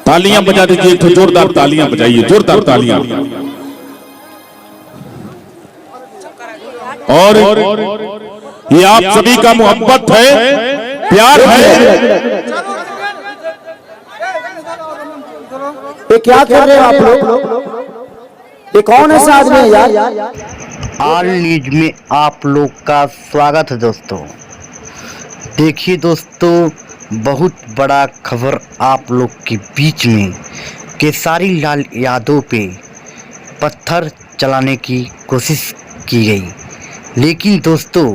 तालियां बजा दीजिए, एक जोरदार तालियां बजाइए, जोरदार तालियां। और ये आप सभी का मोहब्बत है, प्यार है। ये क्या कर रहे हो आप लोग? ये कौन है साथ में यार? ऑल न्यूज में आप लोग का स्वागत है दोस्तों। देखिए दोस्तों, बहुत बड़ा खबर आप लोग के बीच में। केसारी लाल यादव पे पत्थर चलाने की कोशिश की गई, लेकिन दोस्तों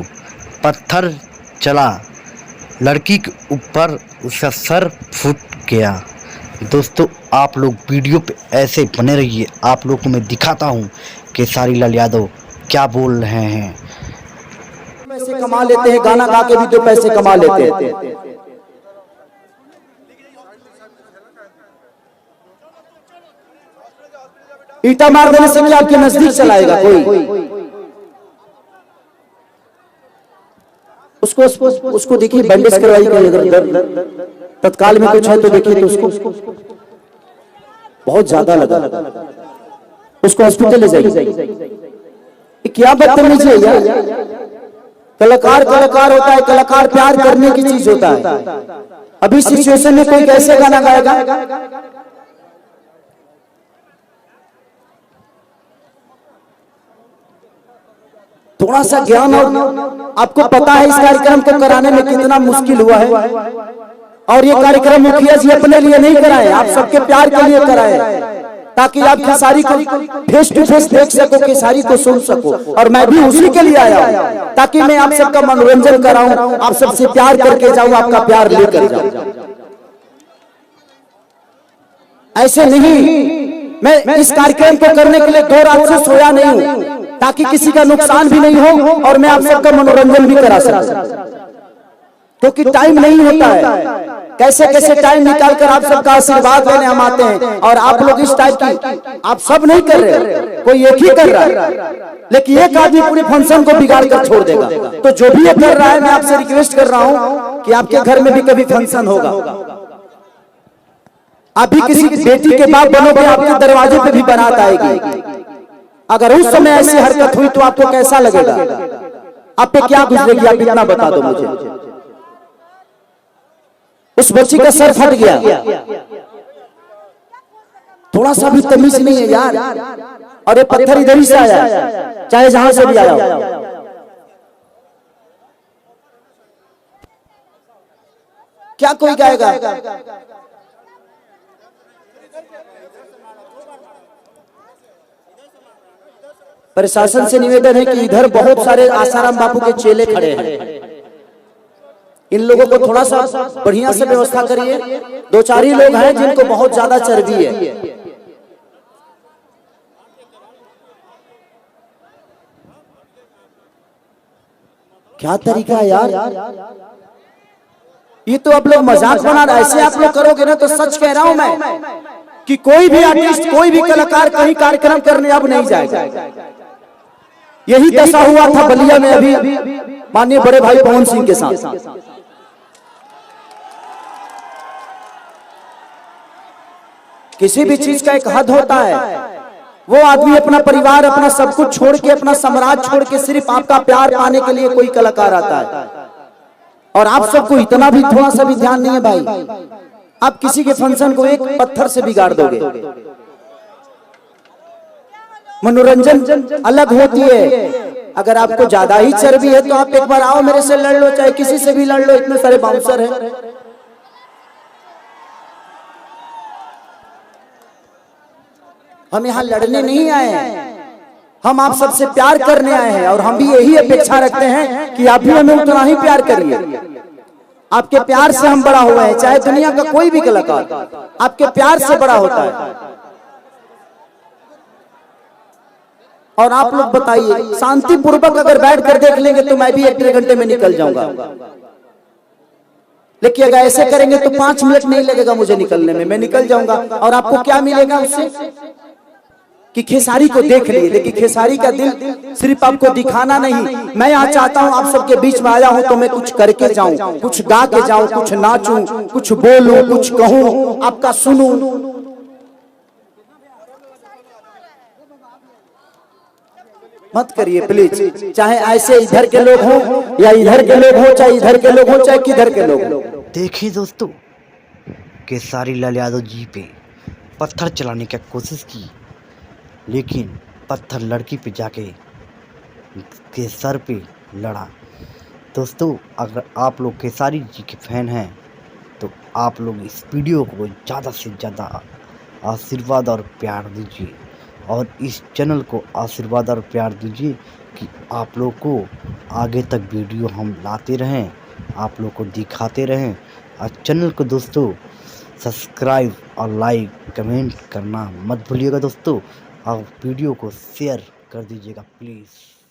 पत्थर चला लड़की के ऊपर, उसका सर फूट गया। दोस्तों आप लोग वीडियो पे ऐसे बने रहिए, आप लोग को मैं दिखाता हूँ केसारी लाल यादव क्या बोल रहे हैं। पैसे कमा लेते हैं, गाना गा के भी 2 पैसे कमा लेते हैं। ईटा मार देने से क्या आपके नजदीक चलाएगा कोई? उसको देखिए, बैंडेज करवाई गई, अगर दर्द तत्काल में कुछ है तो देखिए, तो उसको बहुत ज्यादा लगा, उसको हॉस्पिटल ले जाइए। क्या बदतमीजी है यार? कलाकार कलाकार होता है, कलाकार प्यार करने की चीज होता है। अभी सिचुएशन में कोई कैसे गाना गाएगा? थोड़ा सा ज्ञान, और आपको पता है इस कार्यक्रम को कराने में कितना मुश्किल हुआ है। और ये कार्यक्रम मुखिया जी अपने लिए नहीं कराए, आप सबके प्यार के लिए कराए, ताकि आप खेसारी को फेस टू फेस देख सको, खेसारी को सुन सको। और मैं भी उसी के लिए आया हूं, ताकि मैं आप सबका मनोरंजन कराऊं, आप सबसे प्यार करके जाऊं, आपका प्यार लेकर जाऊं। ऐसे नहीं, मैं इस कार्यक्रम को करने के लिए 2 रात से सोया नहीं हूं, ताकि किसी का नुकसान भी नहीं हो और मैं आप सबका मनोरंजन भी करा सकूं, क्योंकि टाइम नहीं होता है। कैसे कैसे टाइम निकाल कर आप सबका आशीर्वाद लेने हम आते हैं, और आप लोग इस टाइप की आप सब नहीं कर रहे, कोई एक ही कर रहा है, लेकिन एक आदमी पूरे फंक्शन को बिगाड़ कर छोड़ देगा। तो जो भी ये कर रहा है, मैं आपसे रिक्वेस्ट कर रहा हूं कि आपके घर में भी कभी फंक्शन होगा, आप भी किसी बेटी के बाप बनोगे, आपके दरवाजे पे भी बारात आएगी। अगर उस समय ऐसी हरकत हुई तो आपको कैसा लगेगा? आप पे क्या गुजरेगी? आप इतना बता दो मुझे। उस बच्ची का सर फट गया, थोड़ा सा भी तमीज नहीं है यार। और ये पत्थर इधर ही से आया, चाहे जहां से भी आया हो। क्या कोई गाएगा? प्रशासन से निवेदन है कि इधर बहुत सारे आसाराम बापू के चेले खड़े हैं, इन लोगों को थोड़ा सा बढ़िया से व्यवस्था करिए। 2-4 ही लोग हैं जिनको बहुत ज्यादा चर्बी है। क्या तरीका है यार? ये तो आप लोग मजाक बना रहे, ऐसे आप लोग करोगे ना तो सच कह रहा हूं मैं कि कोई भी आर्टिस्ट, कोई भी कलाकार कहीं कार्यक्रम करने अब नहीं जाएगा। यही दशा हुआ था बलिया में अभी माननीय बड़े भाई पवन सिंह के साथ। किसी भी चीज का एक हद होता है। वो आदमी अपना परिवार, अपना सब कुछ छोड़ के, अपना साम्राज्य छोड़ के सिर्फ आपका प्यार पाने के लिए कोई कलाकार आता है। और आप सबको इतना भी, थोड़ा सा भी ध्यान नहीं है भाई। आप किसी के फंक्शन को एक पत्थर से बिगाड़ दोगे। मनोरंजन अलग होती है। अगर आपको ज्यादा ही चर्बी है तो आप एक बार आओ, मेरे से लड़ लो, चाहे किसी से भी लड़ लो, इतने सारे बाउंसर हैं। हम यहाँ लड़ने नहीं आए हैं, हम आप सबसे प्यार करने आए हैं। और हम भी यही अपेक्षा रखते हैं कि आप भी हमें उतना ही प्यार करिए। आपके प्यार से हम बड़ा हुए हैं, चाहे दुनिया का कोई भी कलाकार आपके प्यार से बड़ा होता है। और आप लोग बताइए, शांति पूर्वक अगर बैठ कर देख लेंगे तो मैं भी 1-1.5 घंटे में निकल जाऊंगा। लेकिन अगर ऐसे करेंगे तो 5 मिनट नहीं लगेगा मुझे निकलने में, मैं निकल जाऊंगा। और आपको क्या मिलेगा उससे? कि खेसारी को देख लिए, लेकिन खेसारी का दिल सिर्फ आपको दिखाना नहीं। मैं यहाँ चाहता हूँ आप सबके बीच में आया हूँ तो मैं कुछ करके जाऊं, कुछ गा के जाऊं, कुछ नाचूं, कुछ बोलूं, कुछ कहूं, आपका सुनूं। मत करिए प्लीज, चाहे ऐसे इधर के लोग हों या इधर के लोग हों, चाहे इधर के लोग हों चाहे किधर के लोग हों। देखिए दोस्तों, केसारी लाल यादव जी पे पत्थर चलाने की कोशिश की, लेकिन पत्थर लड़की पे जाके के सर पे लड़ा। दोस्तों, अगर आप लोग केसारी जी के फैन हैं तो आप लोग इस वीडियो को ज़्यादा से ज़्यादा आशीर्वाद और प्यार दीजिए, और इस चैनल को आशीर्वाद और प्यार दीजिए कि आप लोग को आगे तक वीडियो हम लाते रहें, आप लोग को दिखाते रहें। और चैनल को दोस्तों सब्सक्राइब और लाइक कमेंट करना मत भूलिएगा दोस्तों, और वीडियो को शेयर कर दीजिएगा प्लीज़।